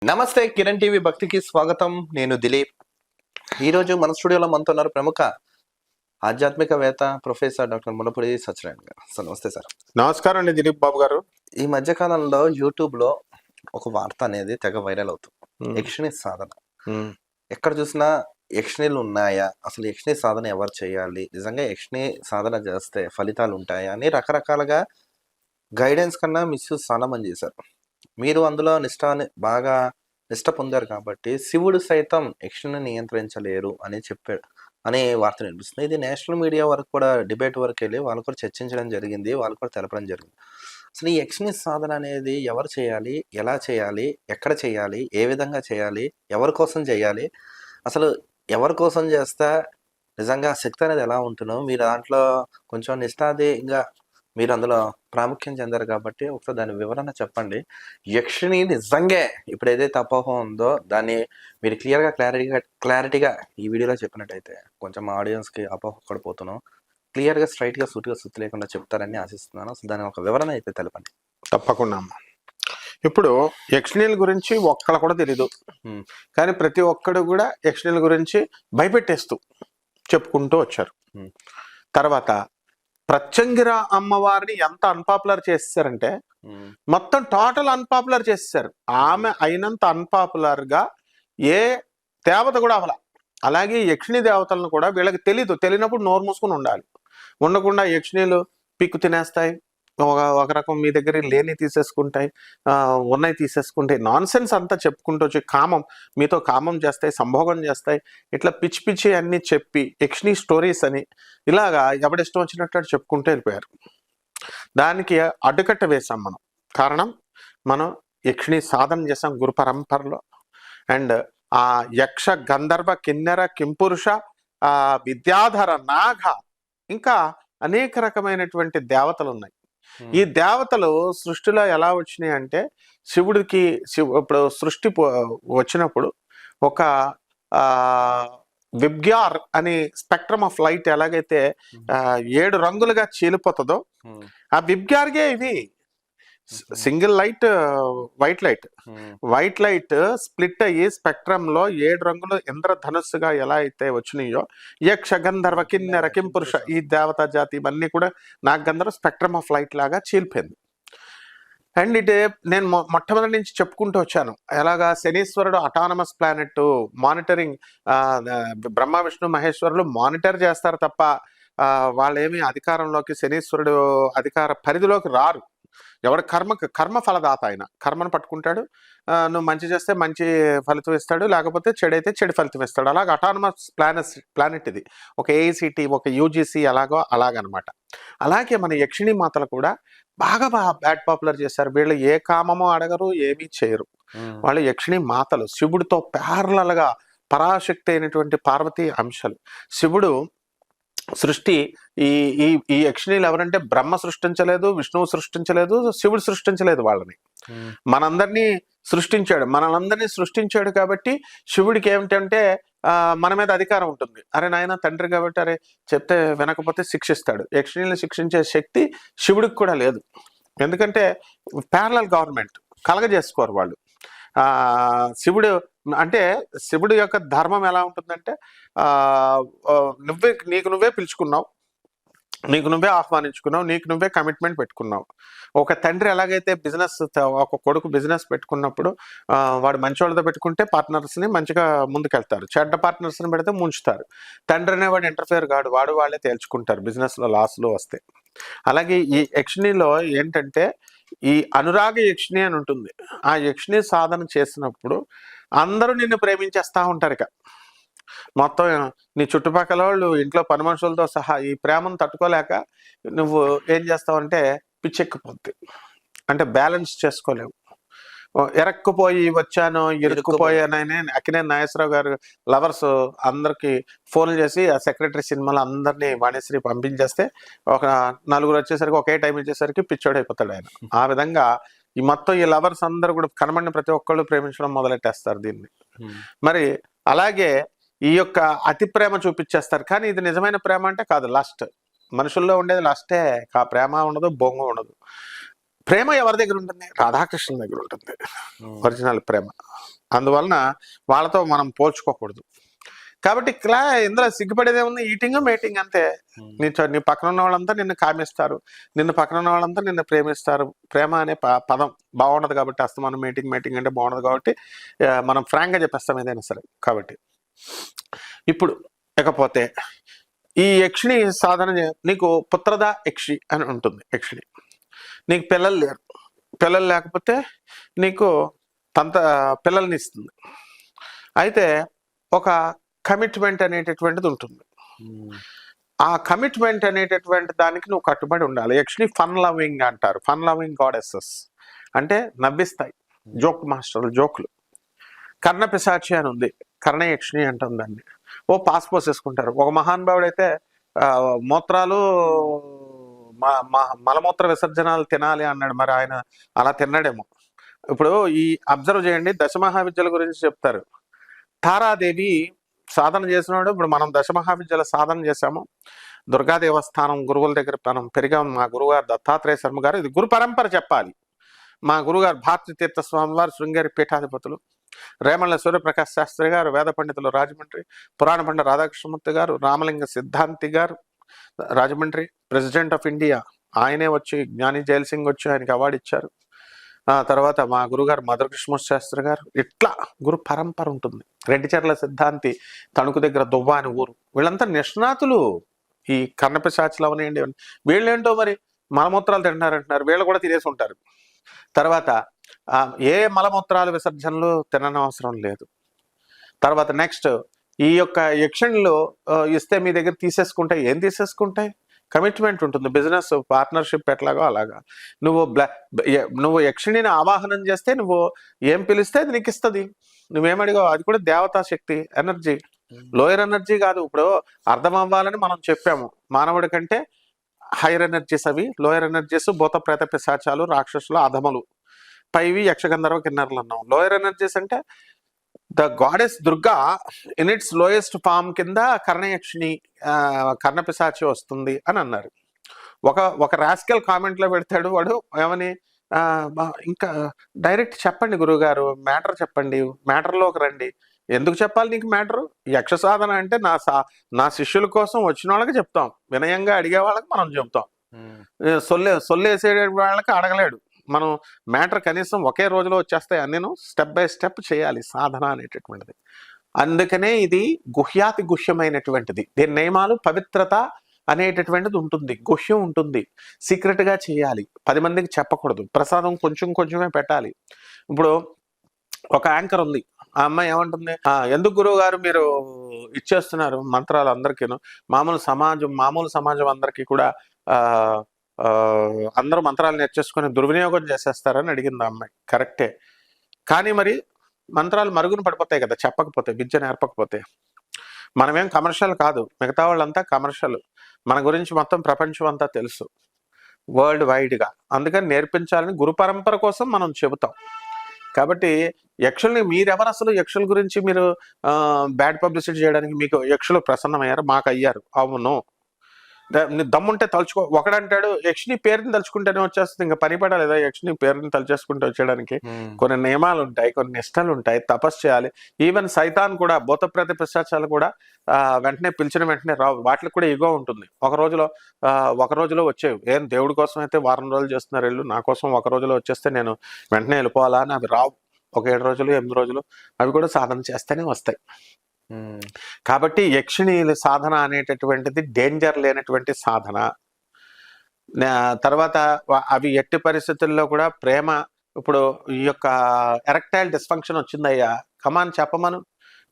నమస్తే కిరణ్ టీవీ భక్తికి స్వాగతం. నేను దిలీప్. ఈరోజు మన స్టూడియోలో మనతో ఉన్నారు ప్రముఖ ఆధ్యాత్మికవేత్త ప్రొఫెసర్ డాక్టర్ మునపూడి సత్యనారాయణ గారు. సార్ నమస్తే సార్. నమస్కారం అండి దిలీప్ బాబు గారు. ఈ మధ్య కాలంలో యూట్యూబ్ లో ఒక వార్త అనేది తెగ వైరల్ అవుతుంది. యక్షిణి సాధన. ఎక్కడ చూసినా యక్షిణీలు ఉన్నాయా, అసలు యక్షిణి సాధన ఎవరు చేయాలి, నిజంగా యక్షిణి సాధన చేస్తే ఫలితాలు ఉంటాయా అని రకరకాలుగా గైడెన్స్ కన్నా మిస్యూజ్ చాలా మంది చేశారు. మీరు అందులో బాగా నిష్ట పొందారు కాబట్టి శివుడు సైతం యక్షిని నియంత్రించలేరు అని చెప్పాడు అనే వార్త వినిపిస్తుంది. ఇది నేషనల్ మీడియా వరకు కూడా డిబేట్ వరకు వెళ్ళి వాళ్ళు కూడా చర్చించడం జరిగింది, వాళ్ళు కూడా తెలపడం జరిగింది. అసలు ఈ యక్షిని సాధన అనేది ఎవరు చేయాలి, ఎలా చేయాలి, ఎక్కడ చేయాలి, ఏ విధంగా చేయాలి, ఎవరి కోసం చేయాలి, అసలు ఎవరి కోసం చేస్తా నిజంగా శక్తి అనేది ఎలా ఉంటుందో మీరు దాంట్లో కొంచెం నిష్ఠాదిగా మీరు అందులో ప్రాముఖ్యం చెందారు కాబట్టి ఒకసారి దాని వివరణ చెప్పండి. యక్షిని నిజంగా ఇప్పుడు ఏదైతే అపోహ ఉందో దాన్ని మీరు క్లారిటీగా ఈ వీడియోలో చెప్పినట్టయితే కొంచెం ఆడియన్స్కి అపోహ కూడా పోతున్నాం. క్లియర్గా స్ట్రైట్గా సూటిగా సుత్తి లేకుండా చెప్తారని ఆశిస్తున్నాను. దాని ఒక వివరణ అయితే తెలపండి. తప్పకుండా అమ్మా. ఇప్పుడు యక్షిణీల గురించి ఒక్కళ్ళ కూడా తెలీదు, కానీ ప్రతి ఒక్కడు కూడా యక్షిణీల గురించి భయపెట్టేస్తూ చెప్పుకుంటూ వచ్చారు. తర్వాత ప్రత్యంగిర అమ్మవారిని ఎంత అన్పాపులర్ చేసేసారంటే మొత్తం టోటల్ అన్పాపులర్ చేసేసారు. ఆమె అయినంత అన్పాపులర్ గా ఏ దేవత కూడా అవల. అలాగే యక్షిణీ దేవతలను కూడా వీళ్ళకి తెలియనప్పుడు నోరు మూసుకుని ఉండాలి. ఉండకుండా యక్షిణీలు పిక్కు తినేస్తాయి, ఒక రకం మీ దగ్గర లేని తీసేసుకుంటాయి, ఉన్నాయి తీసేసుకుంటాయి, నాన్ సెన్స్ అంతా చెప్పుకుంటూ వచ్చి మీతో కామం చేస్తాయి, సంభోగం చేస్తాయి, ఇట్లా పిచ్చి పిచ్చి అన్ని చెప్పి యక్షిణీ స్టోరీస్ అని ఇలాగా ఎవడిష్టం వచ్చినట్టు చెప్పుకుంటూ వెళ్ళిపోయారు. దానికి అడ్డుకట్ట వేసాం మనం. కారణం, మనం యక్షిణీ సాధన చేసాం గురు పరంపరలో. అండ్ ఆ యక్ష గంధర్వ కిన్నెర కింపురుష విద్యాధర నాగ ఇంకా అనేక రకమైనటువంటి దేవతలు ఉన్నాయి. ఈ దేవతలు సృష్టిలో ఎలా వచ్చినాయి అంటే ఇప్పుడు సృష్టి వచ్చినప్పుడు ఒక విబ్గ్యార్ అని స్పెక్ట్రమ్ ఆఫ్ లైట్ ఎలాగైతే 7 రంగులుగా చీలిపోతుందో ఆ విబ్గ్యార్గే ఇవి single light white light split అయ్యి స్పెక్ట్రమ్ లో 7 రంగులు ఇంద్రధనుస్సుగా ఎలా అయితే వచ్చినాయో యక్ష గంధర్వ కిన్నెర కింపురుష ఈ దేవతా జాతి ఇవన్నీ కూడా నాగంధర్వ స్పెక్ట్రమ్ ఆఫ్ లైట్ లాగా చీలిపోయింది. అండ్ నేను మొట్టమొదటి నుంచి చెప్పుకుంటూ వచ్చాను ఎలాగా శనీశ్వరుడు autonomous planet monitoring, Brahma Vishnu మహేశ్వరులు monitor చేస్తారు తప్ప వాళ్ళేమి అధికారంలోకి శనీశ్వరుడు అధికార పరిధిలోకి రారు. ఎవరి కర్మ ఫలదాత ఆయన కర్మను పట్టుకుంటాడు. నువ్వు మంచి చేస్తే మంచి ఫలితం ఇస్తాడు, లేకపోతే చెడైతే చెడు ఫలితం ఇస్తాడు. అలాగే అటానమస్ ప్లానెట్ ఇది, ఒక ఏఐసిటి ఒక యూజీసీ అలాగనమాట. అలాగే మన యక్షిణీ మాతలు కూడా బాగా బ్యాడ్ పాపులర్ చేశారు. వీళ్ళు ఏ కామమో అడగరు, ఏమీ చేయరు. వాళ్ళు యక్షిణీ మాతలు శివుడితో ప్యారలల్ గా పరాశక్తి అయినటువంటి పార్వతీ అంశాలు. శివుడు సృష్టి ఈ యక్షిణీలు ఎవరంటే బ్రహ్మ సృష్టించలేదు, విష్ణువు సృష్టించలేదు, శివుడు సృష్టించలేదు. వాళ్ళని మనందరినీ సృష్టించాడు కాబట్టి శివుడికి ఏమిటంటే మన మీద అధికారం ఉంటుంది. అరే నాయన తండ్రి కాబట్టి అరే చెప్తే వినకపోతే శిక్షిస్తాడు. యక్షిణీలను శిక్షించే శక్తి శివుడికి కూడా లేదు. ఎందుకంటే ప్యారలల్ గవర్నమెంట్ కలగజేసుకోరు వాళ్ళు. శివుడు యొక్క ధర్మం ఎలా ఉంటుందంటే నీకు నువ్వే పిలుచుకున్నావు, నీకు నువ్వే ఆహ్వానించుకున్నావు, నీకు నువ్వే కమిట్మెంట్ పెట్టుకున్నావు. ఒక తండ్రి ఎలాగైతే ఒక కొడుకు బిజినెస్ పెట్టుకున్నప్పుడు వాడు మంచి వాళ్ళతో పెట్టుకుంటే పార్ట్నర్స్ని మంచిగా ముందుకెళ్తారు, చెడ్డ పార్ట్నర్స్ని పెడితే ముంచుతారు. తండ్రి అనేవాడు ఇంటర్ఫియర్ కాడు, వాళ్ళే తేల్చుకుంటారు బిజినెస్లో లాస్లో వస్తే. అలాగే ఈ యక్షిణీలో ఏంటంటే ఈ అనురాగ యక్షిణి అని ఉంటుంది. ఆ యక్షిణి సాధన చేసినప్పుడు అందరూ నిన్ను ప్రేమించేస్తా ఉంటారు. ఇక మొత్తం నీ చుట్టుపక్కల వాళ్ళు ఇంట్లో పని మనుషులతో సహా ఈ ప్రేమను తట్టుకోలేక నువ్వు ఏం చేస్తావంటే పిచ్చెక్కిపోద్ది, అంటే బ్యాలెన్స్ చేసుకోలేవు. ఎరక్కుపోయి వచ్చాను ఇరుక్కుపోయానని అక్కినేని నాగేశ్వరరావు గారు లవర్స్ అందరికి ఫోన్లు చేసి ఆ సెక్రటరీ సినిమాలో అందరినీ వాణిశ్రీ పంపించేస్తే ఒక 4 వచ్చేసరికి ఒకే టైం ఇచ్చేసరికి పిచ్చోడైపోతాడు ఆయన. ఆ విధంగా ఈ మొత్తం ఈ లవర్స్ అందరూ కూడా కనబడిన ప్రతి ఒక్కళ్ళు ప్రేమించడం మొదలెట్టేస్తారు దీన్ని. మరి అలాగే ఈ యొక్క అతి ప్రేమ చూపించేస్తారు. కానీ ఇది నిజమైన ప్రేమ అంటే కాదు, లస్ట్. మనుషుల్లో ఉండేది లస్టే, ప్రేమ ఉండదు, బొంగు ఉండదు. ప్రేమ ఎవరి దగ్గర ఉంటుంది? రాధాకృష్ణ దగ్గర ఉంటుంది ఒరిజినల్ ప్రేమ. అందువలన వాళ్ళతో మనం పోల్చుకోకూడదు. కాబట్టి ఇక్కడ ఇందులో సిగ్గుపడేదే ఉంది, ఈటింగ్ మేటింగ్ అంతే. నీ పక్కన ఉన్న వాళ్ళంతా నిన్ను కామిస్తారు, నిన్ను పక్కన ఉన్న వాళ్ళంతా నిన్ను ప్రేమిస్తారు. ప్రేమ అనే పదం బాగుండదు కాబట్టి, అస్తమానం మేటింగ్ అంటే బాగుండదు కాబట్టి మనం ఫ్రాంక్గా చెప్పేస్తాం ఏదైనా సరే. కాబట్టి ఇప్పుడు ఇకపోతే ఈ యక్షిణి సాధన నీకు పుత్రద యక్షి అని ఉంటుంది. యక్షిణి నీకు పిల్లలు లేరు, పిల్లలు లేకపోతే నీకు పిల్లల్ని ఇస్తుంది. అయితే ఒక కమిట్మెంట్ అనేటటువంటిది ఉంటుంది. ఆ కమిట్మెంట్ అనేటటువంటి దానికి నువ్వు కట్టుబడి ఉండాలి. యక్షిని ఫన్ లవింగ్ అంటారు, ఫన్ లవింగ్ గాడెసెస్ అంటే నవ్విస్తాయి, జోక్ మాస్టర్లు, జోకులు. కర్ణ పిశాచి అని ఉంది, కర్ణ యక్షిని అంటుంది దాన్ని. పాస్ పోసేసుకుంటారు. ఒక మహానుభావుడు అయితే మూత్రాలు మలమూత్ర విసర్జనాలు తినాలి అన్నాడు. మరి ఆయన అలా తిన్నాడేమో. ఇప్పుడు ఈ అబ్జర్వ్ చేయండి, దశమహావిద్యల గురించి చెప్తారు. తారాదేవి సాధన చేసినాడు. ఇప్పుడు మనం దశమహావిద్యల సాధన చేశాము. దుర్గా దేవస్థానం గురువుల దగ్గర మనం పెరిగాం. మా గురువుగారు దత్తాత్రేయ శర్మ గారు, ఇది గురు పరంపర చెప్పాలి. మా గురుగారు భారతీ తీర్థ స్వామి వారు శృంగేరి పీఠాధిపతులు, రేమళ్ళ సూర్యప్రకాశ్ శాస్త్రి గారు వేద పండితులు రాజమండ్రి, పురాణ పండిత రాధాకృష్ణమూర్తి గారు, రామలింగ సిద్ధాంతి గారు రాజమండ్రి, ప్రెసిడెంట్ ఆఫ్ ఇండియా ఆయనే వచ్చి, జ్ఞాని జైల్ సింగ్ వచ్చి ఆయనకి అవార్డు ఇచ్చారు. తర్వాత మా గురుగారు మధురకృష్ణ శాస్త్రి గారు. ఇట్లా గురు పరంపర ఉంటుంది. రెడ్డిచెర్ల సిద్ధాంతి, తణుకు దగ్గర దువ్వ అని ఊరు. వీళ్ళంతా నిష్ణాతులు. ఈ కర్ణపిశాచులు అవనేయండి. వీళ్ళేంటో మరి మలమూత్రాలు తింటున్నారంటున్నారు, వీళ్ళు కూడా తినేసి ఉంటారు. తర్వాత ఏ మలమూత్రాలు విసర్జనలు తిననవసరం లేదు. తర్వాత నెక్స్ట్ ఈ యొక్క యక్షిణులు ఇస్తే మీ దగ్గర తీసేసుకుంటాయి. ఏం తీసేసుకుంటాయి? కమిట్మెంట్ ఉంటుంది, బిజినెస్ పార్ట్నర్షిప్ ఎట్లాగో అలాగా. నువ్వు యక్షిణిని ఆవాహనం చేస్తే, నువ్వు ఏం పిలిస్తే అది నీకు ఇస్తుంది. నువ్వేమడిగో అది కూడా దేవతా శక్తి, ఎనర్జీ, లోయర్ ఎనర్జీ కాదు. ఇప్పుడు అర్థం అవ్వాలని మనం చెప్పాము, మానవుడి కంటే హైయర్ ఎనర్జీస్ అవి. లోయర్ ఎనర్జీస్ భూత ప్రేత పిశాచాలు, రాక్షసులు, అధములు, పైవి యక్షగంధర్వ కిన్నరులు అన్నాం. లోయర్ ఎనర్జీస్ అంటే the goddess Durga in its lowest form కింద కర్ణయక్షిణి, కర్ణపిశాచి వస్తుంది అని అన్నారు. ఒక రాస్కెల్ కామెంట్లో పెడతాడు వాడు, ఏమని, ఇంకా డైరెక్ట్ చెప్పండి గురువుగారు, మ్యాటర్ చెప్పండి, మ్యాటర్లోకి రండి. ఎందుకు చెప్పాలి నీకు మ్యాటరు? యక్ష సాధన అంటే నా శిష్యుల కోసం వచ్చిన వాళ్ళకి చెప్తాం, వినయంగా అడిగే వాళ్ళకి మనం చెప్తాం. సొల్లేసే వాళ్ళకి అడగలేడు మనం. మ్యాటర్ కనీసం ఒకే రోజులో వచ్చేస్తాయి అన్నీ, స్టెప్ బై స్టెప్ చేయాలి సాధన అనేటటువంటిది. అందుకనే ఇది గుహ్యాతి గుహ్యమైనటువంటిది. దీని నియమాలు, పవిత్రత అనేటటువంటిది ఉంటుంది, గుహ్యం ఉంటుంది. సీక్రెట్గా చేయాలి, 10 మందికి చెప్పకూడదు. ప్రసాదం కొంచెం కొంచెమే పెట్టాలి. ఇప్పుడు ఒక యాంకర్ ఉంది, ఆ అమ్మాయి ఏమంటుంది, ఎందుకు గురువు గారు మీరు ఇచ్చేస్తున్నారు మంత్రాలు అందరికీను, మామూలు సమాజం అందరికీ కూడా అందరూ మంత్రాలు నేర్చేసుకుని దుర్వినియోగం చేసేస్తారని అడిగింది ఆ అమ్మాయి. కరెక్టే, కానీ మరి మంత్రాలు మరుగున పడిపోతాయి కదా చెప్పకపోతే, విద్య నేర్పకపోతే. మనమేం కమర్షియల్ కాదు, మిగతా వాళ్ళంతా కమర్షియల్. మన గురించి మొత్తం ప్రపంచం అంతా తెలుసు, వరల్డ్ వైడ్గా. అందుకని నేర్పించాలని గురు పరంపర కోసం మనం చెబుతాం. కాబట్టి యక్షుల్ని మీరెవరు అసలు? యక్షుల గురించి మీరు బ్యాడ్ పబ్లిసిటీ చేయడానికి మీకు యక్షులు ప్రసన్నమయ్యారు? మాకు అయ్యారు. అవును, దమ్ముంటే తలుచుకో. ఒకడంటాడు యక్షిని పేరుని తలుచుకుంటేనే వచ్చేస్తుంది, ఇంకా పని పడాలేదా యక్షిని పేరుని తలుచేసుకుంటూ వచ్చేయడానికి? కొన్ని నియమాలు ఉంటాయి, కొన్ని నిష్టలు ఉంటాయి, తపస్సు చేయాలి. ఈవెన్ సైతాన్ కూడా, భూతప్రేత పిశాచాలు కూడా వెంటనే పిలిచిన వెంటనే రావు. వాటికి కూడా ఇగో ఉంటుంది. ఒక రోజులో వచ్చేవి. ఏం దేవుడి కోసం అయితే వారం రోజులు చేస్తున్నారు వీళ్ళు, నా కోసం ఒక రోజులో వచ్చేస్తే నేను వెంటనే వెళ్ళిపోవాలా అని అవి రావు. ఒక 7 రోజులు 8 రోజులు అవి కూడా సాధన చేస్తేనే వస్తాయి. కాబట్టి యక్షిణి సాధన అనేటటువంటిది డేంజర్ లేనటువంటి సాధన. తర్వాత అవి ఎట్టి పరిస్థితుల్లో కూడా ప్రేమ. ఇప్పుడు ఈ యొక్క ఎరెక్టైల్ డిస్ఫంక్షన్ వచ్చిందయ్యా, కమాన్ చెప్పమను.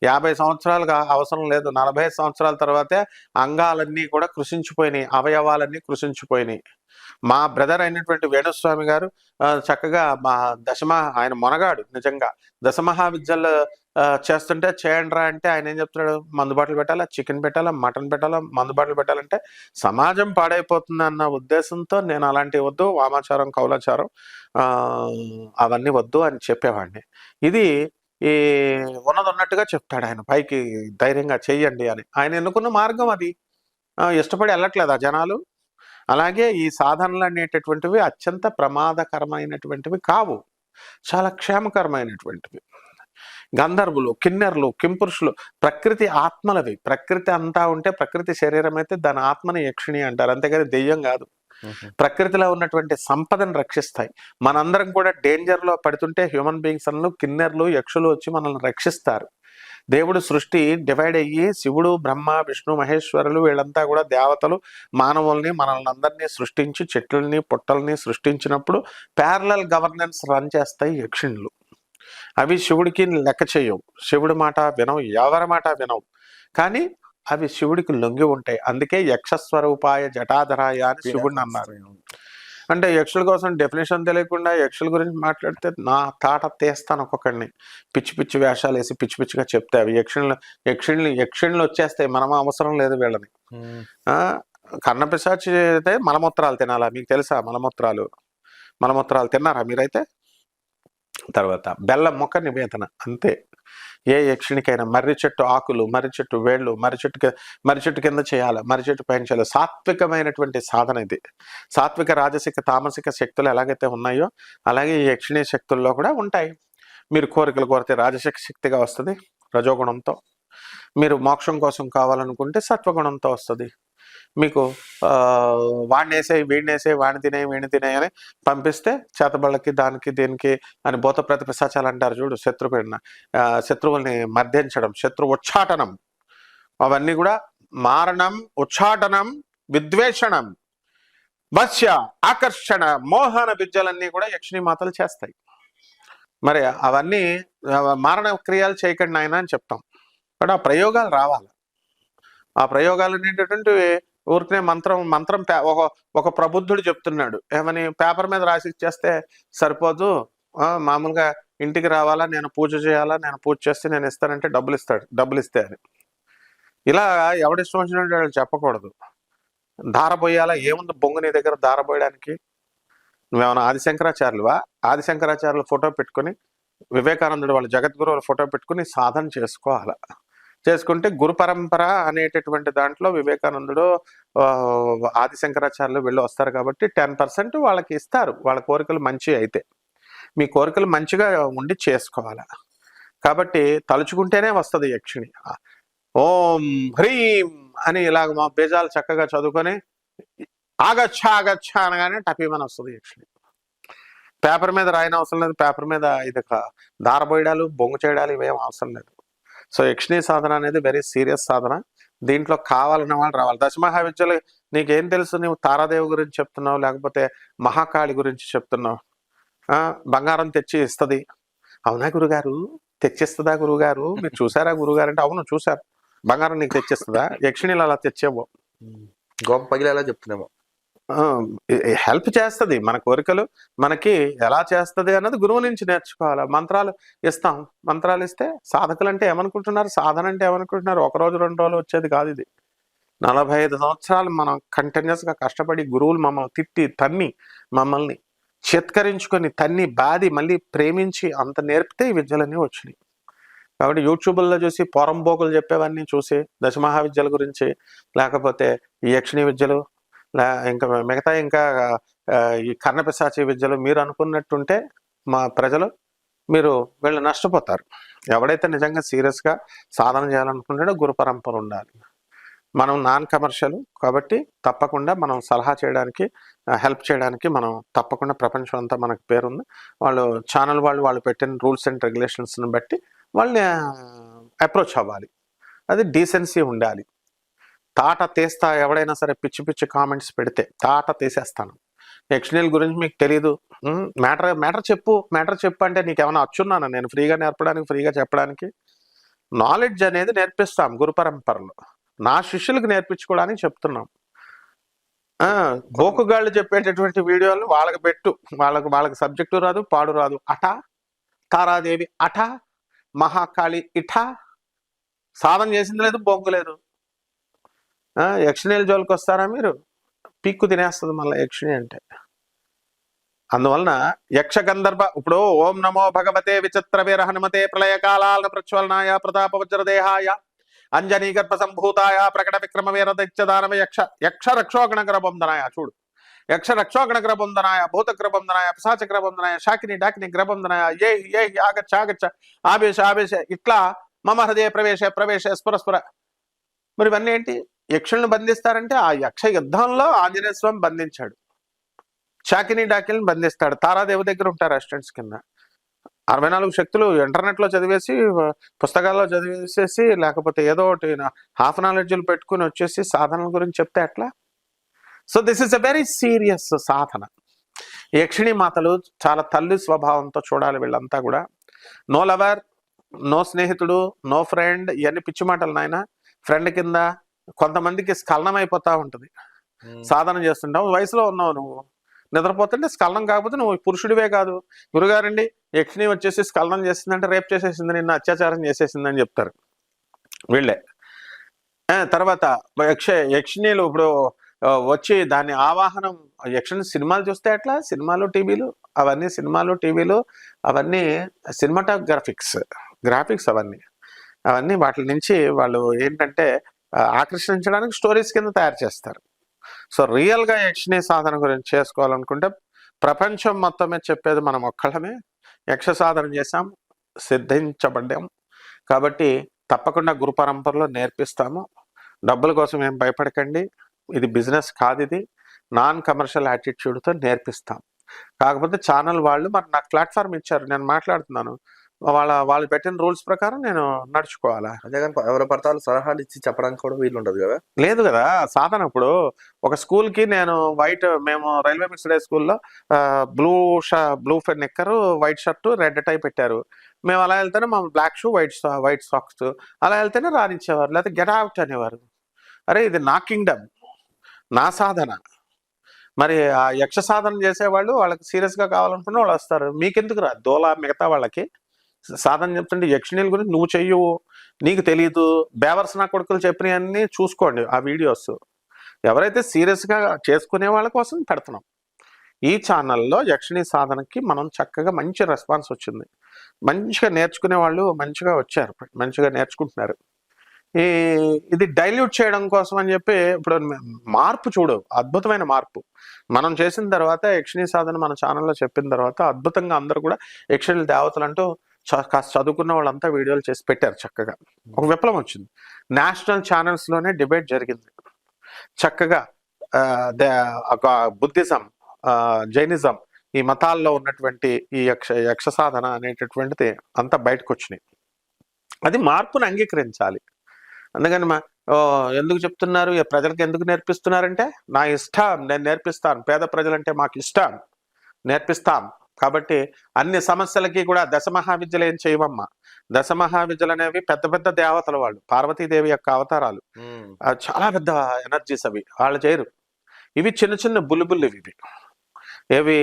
50 సంవత్సరాలుగా అవసరం లేదు, 40 సంవత్సరాల తర్వాతే అంగాలన్నీ కూడా కృషించిపోయినాయి, అవయవాలన్నీ కృషించిపోయినాయి. మా బ్రదర్ అయినటువంటి వేణుస్వామి గారు చక్కగా ఆయన మొనగాడు నిజంగా. దశమహావిద్యలు చేస్తుంటే చేయండి రా అంటే ఆయన ఏం చెప్తున్నాడు, మందు బాటలు పెట్టాలా, చికెన్ పెట్టాలా, మటన్ పెట్టాలా, మందు బాటలు పెట్టాలంటే సమాజం పాడైపోతుంది అన్న ఉద్దేశంతో నేను అలాంటివి వద్దు, వామాచారం కౌలాచారం అవన్నీ వద్దు అని చెప్పేవాడిని. ఇది ఉన్నదన్నట్టుగా చెప్తాడు ఆయన, పైకి ధైర్యంగా చెయ్యండి అని. ఆయన ఎన్నుకున్న మార్గం అది. ఇష్టపడి వెళ్ళట్లేదా జనాలు? అలాగే ఈ సాధనలు అనేటటువంటివి అత్యంత ప్రమాదకరమైనటువంటివి కావు, చాలా క్షేమకరమైనటువంటివి. గంధర్వులు, కిన్నెర్లు, కింపురుషులు ప్రకృతి ఆత్మలవి. ప్రకృతి అంతా ఉంటే ప్రకృతి శరీరం అయితే దాని ఆత్మని యక్షిణి అంటారు, అంతేగాని దెయ్యం కాదు. ప్రకృతిలో ఉన్నటువంటి సంపదను రక్షిస్తాయి. మనందరం కూడా డేంజర్లో పడుతుంటే హ్యూమన్ బీయింగ్స్ అను కిన్నెర్లు, యక్షులు వచ్చి మనల్ని రక్షిస్తారు. దేవుడు సృష్టి డివైడ్ అయ్యి శివుడు, బ్రహ్మ, విష్ణు, మహేశ్వరులు వీళ్ళంతా కూడా దేవతలు మానవుల్ని మనల్ని అందరినీ సృష్టించి చెట్లని పుట్టల్ని సృష్టించినప్పుడు ప్యారలల్ గవర్నెన్స్ రన్ చేస్తాయి యక్షిణులు. అవి శివుడికి లెక్క చేయవు, శివుడి మాట వినవు, ఎవరి మాట వినవు, కానీ అవి శివుడికి లొంగి ఉంటాయి. అందుకే యక్షస్వరూపాయ జటాధరాయ అని శివుడిని అన్నారు. అంటే యక్షుల కోసం డెఫినేషన్ తెలియకుండా యక్షుల గురించి మాట్లాడితే నా తాట తీస్తాను ఒక్కొక్కడిని. పిచ్చి పిచ్చి వేషాలు వేసి పిచ్చి పిచ్చిగా చెప్తే అవి యక్షిణులు వచ్చేస్తాయి. మనం అవసరం లేదు వీళ్ళని. కర్ణపిశాచి అయితే మలమూత్రాలు తినాలా, మీకు తెలుసా? మలమూత్రాలు తిన్నారా మీరైతే? తర్వాత బెల్లం మొక్క నివేదన అంతే. ఏ యక్షిణికైనా మర్రి చెట్టు ఆకులు, మర్రి చెట్టు వేళ్ళు, మర్రి చెట్టు కింద చేయాలి, మర్రి చెట్టు పైన చేయాలి. సాత్వికమైనటువంటి సాధన ఇది. సాత్విక, రాజసిక, తామసిక శక్తులు ఎలాగైతే ఉన్నాయో అలాగే ఈ యక్షిణీ శక్తుల్లో కూడా ఉంటాయి. మీరు కోరికలు కోరితే రాజసిక శక్తిగా వస్తుంది రజోగుణంతో. మీరు మోక్షం కోసం కావాలనుకుంటే సత్వగుణంతో వస్తుంది. మీకు వాడినేసే వీడినేసే వాడిని తినే వీడిని తినే అని పంపిస్తే చేతబళ్ళకి దానికి దీనికి అని భూత ప్రతి పిశాచాలు అంటారు చూడు. శత్రువుల్ని మర్దించడం, శత్రు ఉచ్చాటనం, అవన్నీ కూడా మారణం, ఉచ్చాటనం, విద్వేషణం, వశ్య, ఆకర్షణ, మోహన విద్యలన్నీ కూడా యక్షిణీ మాతలు చేస్తాయి. మరి అవన్నీ మారణ క్రియలు చేయకండి ఆయన అని చెప్తాం. బట్ ఆ ప్రయోగాలు రావాలి. ఆ ప్రయోగాలు అనేటటువంటివి ఊరికనే మంత్రం ఒక ప్రబుద్ధుడు చెప్తున్నాడు ఏమని, పేపర్ మీద రాసి ఇచ్చేస్తే సరిపోదు, మామూలుగా ఇంటికి రావాలా, నేను పూజ చేయాలా, నేను పూజ చేస్తే నేను ఇస్తానంటే డబ్బులు ఇస్తే అని. ఇలా ఎవడిష్టం వచ్చినట్టు వాళ్ళు చెప్పకూడదు. ధార పోయాలా, ఏముంది బొంగు నీ దగ్గర ధార పోయడానికి? నువ్వేమన్నా ఆదిశంకరాచార్యులువా? ఆదిశంకరాచార్యులు ఫోటో పెట్టుకుని, వివేకానందుడు వాళ్ళ జగద్గురువుల ఫోటో పెట్టుకుని సాధన చేసుకోవాలా. చేసుకుంటే గురు పరంపర అనేటటువంటి దాంట్లో వివేకానందుడు, ఆదిశంకరాచార్యులు వెళ్ళి వస్తారు కాబట్టి 10% వాళ్ళకి ఇస్తారు, వాళ్ళ కోరికలు మంచి అయితే. మీ కోరికలు మంచిగా ఉండి చేసుకోవాలా. కాబట్టి తలుచుకుంటేనే వస్తుంది యక్షిణి. ఓం హ్రీం అని ఇలాగ మా బీజాలు చక్కగా చదువుకొని ఆగచ్చ అనగానే టపీమని వస్తుంది యక్షిణి. పేపర్ మీద రాయని అవసరం లేదు, పేపర్ మీద ఇది దారబోయడాలు, బొంగు చేయడాలు ఇవేం అవసరం లేదు. సో యక్షిణీ సాధన అనేది వెరీ సీరియస్ సాధన. దీంట్లో కావాలన్న వాళ్ళు రావాలి. దశమహావిద్యలు నీకేం తెలుసు? నువ్వు తారాదేవి గురించి చెప్తున్నావు, లేకపోతే మహాకాళి గురించి చెప్తున్నావు. బంగారం తెచ్చి ఇస్తుంది. అవునా గురుగారు? తెచ్చిస్తుందా గురుగారు? మీరు చూసారా గురుగారు అంటే అవును చూసారు. బంగారం నీకు తెచ్చిస్తుందా? యక్షిణీలు అలా తెచ్చేవో, గోప పగిలేలా చెప్తున్నామో. హెల్ప్ చేస్తుంది. మన కోరికలు మనకి ఎలా చేస్తుంది అన్నది గురువు నుంచి నేర్చుకోవాలి. మంత్రాలు ఇస్తాం, మంత్రాలు ఇస్తే సాధకులు అంటే ఏమనుకుంటున్నారు, సాధన అంటే ఏమనుకుంటున్నారు? 1 రోజు 2 రోజులు వచ్చేది కాదు ఇది. 45 సంవత్సరాలు మనం కంటిన్యూస్గా కష్టపడి గురువులు మమ్మల్ని తిట్టి తన్ని, మమ్మల్ని చిత్కరించుకొని తన్ని బాది మళ్ళీ ప్రేమించి అంత నేర్పితే ఈ విద్యలన్నీ వచ్చినాయి. కాబట్టి యూట్యూబ్లో చూసి పొరంబోకులు చెప్పేవన్నీ చూసి దశమహావిద్యల గురించి, లేకపోతే ఈ యక్షిణీ విద్యలు, ఇంకా మిగతా ఇంకా ఈ కర్ణపిశాచి విద్యలు మీరు అనుకున్నట్టుంటే మా ప్రజలు మీరు వీళ్ళు నష్టపోతారు. ఎవడైతే నిజంగా సీరియస్గా సాధన చేయాలనుకుంటాడో గురు పరంపర ఉండాలి. మనం నాన్ కమర్షియల్ కాబట్టి తప్పకుండా మనం సలహా చేయడానికి, హెల్ప్ చేయడానికి మనం తప్పకుండా ప్రపంచం అంతా మనకు పేరుంది. వాళ్ళు ఛానల్ వాళ్ళు పెట్టిన రూల్స్ అండ్ రెగ్యులేషన్స్ని బట్టి వాళ్ళని అప్రోచ్ అవ్వాలి. అది డీసెన్సీ ఉండాలి. తాట తీస్తా, ఎవడైనా సరే పిచ్చి పిచ్చి కామెంట్స్ పెడితే తాట తీసేస్తాను. యక్షిణీల గురించి మీకు తెలీదు, మ్యాటర్ చెప్పు అంటే నీకేమైనా వచ్చున్నాను నేను ఫ్రీగా నేర్పడానికి, ఫ్రీగా చెప్పడానికి? నాలెడ్జ్ అనేది నేర్పిస్తాం గురు పరంపరలో. నా శిష్యులకు నేర్పించుకోవడానికి చెప్తున్నాం. గోకుగాళ్ళు చెప్పేటటువంటి వీడియోలు వాళ్ళకి పెట్టు, వాళ్ళకి సబ్జెక్టు రాదు, పాడు రాదు. తారాదేవి మహాకాళి సాధన చేసింది లేదు, బొంగు లేదు. యక్షిణీల జోలికి వస్తారా మీరు? పీక్కు తినేస్తుంది మళ్ళీ యక్షిణి అంటే. అందువలన యక్ష గంధర్వ, ఇప్పుడు ఓం నమో భగవతే విచిత్ర వీర హనుమతే ప్రళయ కాలాల ప్రజ్వలనాయ ప్రతాప వజ్రదేహాయ అంజనీ గర్భ సంభూతాయ ప్రకట విక్రమ వీర దైత్యదానవ యక్ష రక్షోగణకర బొందనాయ. చూడు, యక్ష రక్షోగణకర బొందనాయ, భూతగ్ర బొందనాయ, పిశాచగ్ర బొందనాయ, శాకిని డాకిని గ్రబంధనాయ, ఏ ఆగచ్చ ఆగచ్చ ఆవేశ ఆవేశ, ఇట్లా మమ హృదయ ప్రవేశ స్ఫుర. మరి ఇవన్నీ ఏంటి? యక్షులను బంధిస్తారంటే ఆ యక్ష యుద్ధంలో ఆంజనేయ స్వామి బంధించాడు. శాకిని డాకిని బంధిస్తాడు. తారాదేవి దగ్గర ఉంటారు అసిస్టెంట్స్ కింద. 64 శక్తులు ఇంటర్నెట్లో చదివేసి, పుస్తకాల్లో చదివేసేసి, లేకపోతే ఏదో ఒకటి హాఫ్ నాలెడ్జ్లు పెట్టుకుని వచ్చేసి సాధనల గురించి చెప్తే ఎట్లా? So this is a very serious సాధన. యక్షిణీ మాతలు చాలా తల్లి స్వభావంతో చూడాలి. వీళ్ళంతా కూడా నో లవర్, నో స్నేహితుడు, నో ఫ్రెండ్, ఇవన్నీ పిచ్చి మాటలు నాయన. ఫ్రెండ్ కింద కొంతమందికి స్ఖలనం అయిపోతా ఉంటుంది. సాధన చేస్తుంటావు, వయసులో ఉన్నావు నువ్వు, నిద్రపోతుంటే స్ఖలనం కాకపోతే నువ్వు పురుషుడివే కాదు. గురుగారండి యక్షిణి వచ్చేసి స్ఖలనం చేసిందంటే రేప్ చేసేసింది, నిన్ను అత్యాచారం చేసేసిందని చెప్తారు వీళ్ళే. తర్వాత యక్షిణీలు ఇప్పుడు వచ్చి దాన్ని ఆవాహనం, యక్షిణి సినిమాలు చూస్తే ఎట్లా, సినిమాలు టీవీలు అవన్నీ గ్రాఫిక్స్ అవన్నీ వాటి నుంచి వాళ్ళు ఏంటంటే ఆకర్షించడానికి స్టోరీస్ కింద తయారు చేస్తారు. సో రియల్గా యక్షిణీ సాధన గురించి చేసుకోవాలనుకుంటే ప్రపంచం మొత్తమే చెప్పేది మనం ఒక్కళ్ళమే. యక్ష సాధన చేసాం, సిద్ధించబడ్డాం కాబట్టి తప్పకుండా గురు పరంపరలో నేర్పిస్తాము. డబ్బుల కోసం ఏం భయపడకండి, ఇది బిజినెస్ కాదు, ఇది నాన్ కమర్షియల్ యాటిట్యూడ్తో నేర్పిస్తాం. కాకపోతే ఛానల్ వాళ్ళు మరి నాకు ప్లాట్ఫామ్ ఇచ్చారు, నేను మాట్లాడుతున్నాను, వాళ్ళు పెట్టిన రూల్స్ ప్రకారం నేను నడుచుకోవాలా. అదే కానీ ఎవరి పడతాలు సలహాలు ఇచ్చి చెప్పడానికి కూడా వీలు ఉండదు కదా. లేదు కదా సాధన. ఇప్పుడు ఒక స్కూల్కి నేను మేము రైల్వే మిక్స్డ్ హై స్కూల్లో బ్లూ నిక్కర్, వైట్ షర్టు, రెడ్ టై పెట్టారు. మేము అలా వెళ్తేనే మా బ్లాక్ షూ, వైట్ సాక్స్ అలా వెళ్తేనే రానిచ్చేవారు, లేకపోతే గెట్ అవుట్ అనేవారు. అరే ఇది నా కింగ్డమ్, నా సాధన. మరి ఆ యక్ష సాధన చేసేవాళ్ళు వాళ్ళకి సీరియస్గా కావాలనుకున్న వాళ్ళు వస్తారు. మీకెందుకు రా దోలా మిగతా వాళ్ళకి సాధన చెప్తుంటే యక్షిణీల గురించి నువ్వు చెయ్యవు, నీకు తెలియదు. బేవర్స్ నా కొడుకులు చెప్పినవన్నీ చూసుకోండి ఆ వీడియోస్. ఎవరైతే సీరియస్గా చేసుకునే వాళ్ళ కోసం పెడుతున్నాం. ఈ ఛానల్లో యక్షిణీ సాధనకి మనం చక్కగా మంచి రెస్పాన్స్ వచ్చింది. మంచిగా నేర్చుకునే వాళ్ళు మంచిగా వచ్చారు, మంచిగా నేర్చుకుంటున్నారు. ఇది డైల్యూట్ చేయడం కోసం అని చెప్పి ఇప్పుడు మార్పు చూడు, అద్భుతమైన మార్పు మనం చేసిన తర్వాత. యక్షిణీ సాధన మన ఛానల్లో చెప్పిన తర్వాత అద్భుతంగా అందరూ కూడా యక్షిణీ దేవతలు అంటూ కాస్త చదువుకున్న వాళ్ళంతా వీడియోలు చేసి పెట్టారు. చక్కగా ఒక విప్లవం వచ్చింది. నేషనల్ ఛానల్స్లోనే డిబేట్ జరిగింది చక్కగా. బుద్ధిజం, జైనిజం, ఈ మతాల్లో ఉన్నటువంటి ఈ యక్ష సాధన అనేటటువంటిది అంతా బయటకు వచ్చినాయి. అది మార్పును అంగీకరించాలి. అందుకని ఎందుకు చెప్తున్నారు, ప్రజలకు ఎందుకు నేర్పిస్తున్నారంటే నా ఇష్టం, నేను నేర్పిస్తాను. పేద ప్రజలంటే మాకు ఇష్టం, నేర్పిస్తాం. కాబట్టి అన్ని సమస్యలకి కూడా దశమహావిద్యలు ఏం చేయవమ్మా. దశమహావిద్యలు అనేవి పెద్ద పెద్ద దేవతలు, వాళ్ళు పార్వతీదేవి యొక్క అవతారాలు, చాలా పెద్ద ఎనర్జీస్ అవి, వాళ్ళు చేయరు. ఇవి చిన్న చిన్న బుల్లిబుల్లి, ఇవి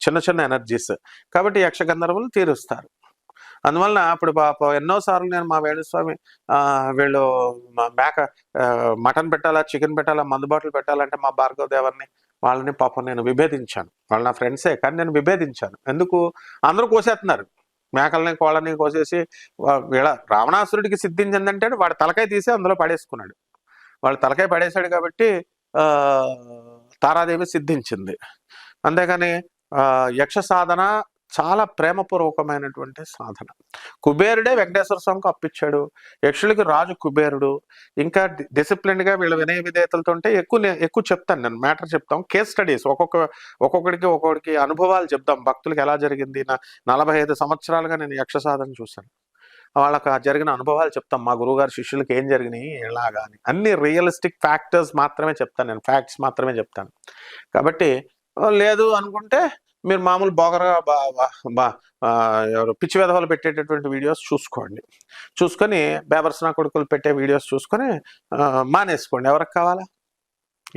చిన్న ఎనర్జీస్. కాబట్టి యక్ష గంధర్వులు తీరుస్తారు. అందువలన అప్పుడు ఎన్నోసార్లు నేను మా వేణుస్వామి వీళ్ళు మటన్ పెట్టాలా, చికెన్ పెట్టాలా, మందు బాటిల్ పెట్టాలంటే మా భార్గవ దేవర్ని వాళ్ళని పాపం నేను విభేదించాను. వాళ్ళు నా ఫ్రెండ్సే కానీ నేను విభేదించాను. ఎందుకు? అందరూ కోసేస్తున్నారు, మేకల్ని కోళ్ళని కోసేసి. వీళ్ళ రావణాసురుడికి సిద్ధించిందంటే వాడి తలకాయ తీసి అందులో పడేసుకున్నాడు. వాడు తలకాయ పడేశాడు కాబట్టి తారాదేవి సిద్ధించింది. అంతేగాని యక్ష సాధన చాలా ప్రేమపూర్వకమైనటువంటి సాధన. కుబేరుడే వెంకటేశ్వర స్వామికి అప్పించాడు. యక్షులకి రాజు కుబేరుడు. ఇంకా డిసిప్లిన్గా వీళ్ళ వినయ విధేయతలతో ఉంటే ఎక్కువ చెప్తాను నేను, మ్యాటర్ చెప్తాం. కేస్ స్టడీస్ ఒక్కొక్కడికి అనుభవాలు చెప్తాం. భక్తులకి ఎలా జరిగింది. 45 సంవత్సరాలుగా నేను యక్ష సాధన చూశాను. వాళ్ళకి జరిగిన అనుభవాలు చెప్తాం. మా గురువుగారు శిష్యులకి ఏం జరిగినాయి, ఎలాగా అని అన్ని రియలిస్టిక్ ఫ్యాక్టర్స్ మాత్రమే చెప్తాను నేను, ఫ్యాక్ట్స్ మాత్రమే చెప్తాను. కాబట్టి లేదు అనుకుంటే మీరు మామూలు బోగరగా ఎవరు పిచ్చి వెధవలు పెట్టేటటువంటి వీడియోస్ చూసుకొని బేబర్స్నా కొడుకులు పెట్టే వీడియోస్ చూసుకొని మానేసుకోండి. ఎవరికి కావాలా?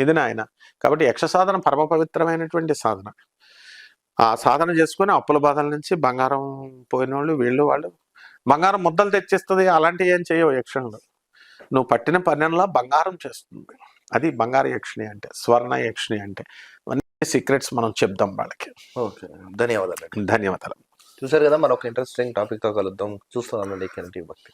ఇది నాయన. కాబట్టి యక్ష సాధన పరమ పవిత్రమైనటువంటి సాధన. ఆ సాధన చేసుకొని అప్పుల బాధల నుంచి బంగారం పోయిన వాళ్ళు బంగారం ముద్దలు తెచ్చిస్తుంది. అలాంటివి ఏం చేయవు యక్షణలు. నువ్వు పట్టిన పన్నెంలా బంగారం చేస్తుంది. అది బంగారు యక్షిణి అంటే, స్వర్ణ యక్షిణి అంటే. సీక్రెట్స్ మనం చెప్దాం వాళ్ళకి. ఓకే, ధన్యవాదాలు. ధన్యవాదాలు. చూసారు కదా, మరొక ఇంట్రెస్టింగ్ టాపిక్ తో కలుద్దాం. చూస్తున్నాం భక్తి.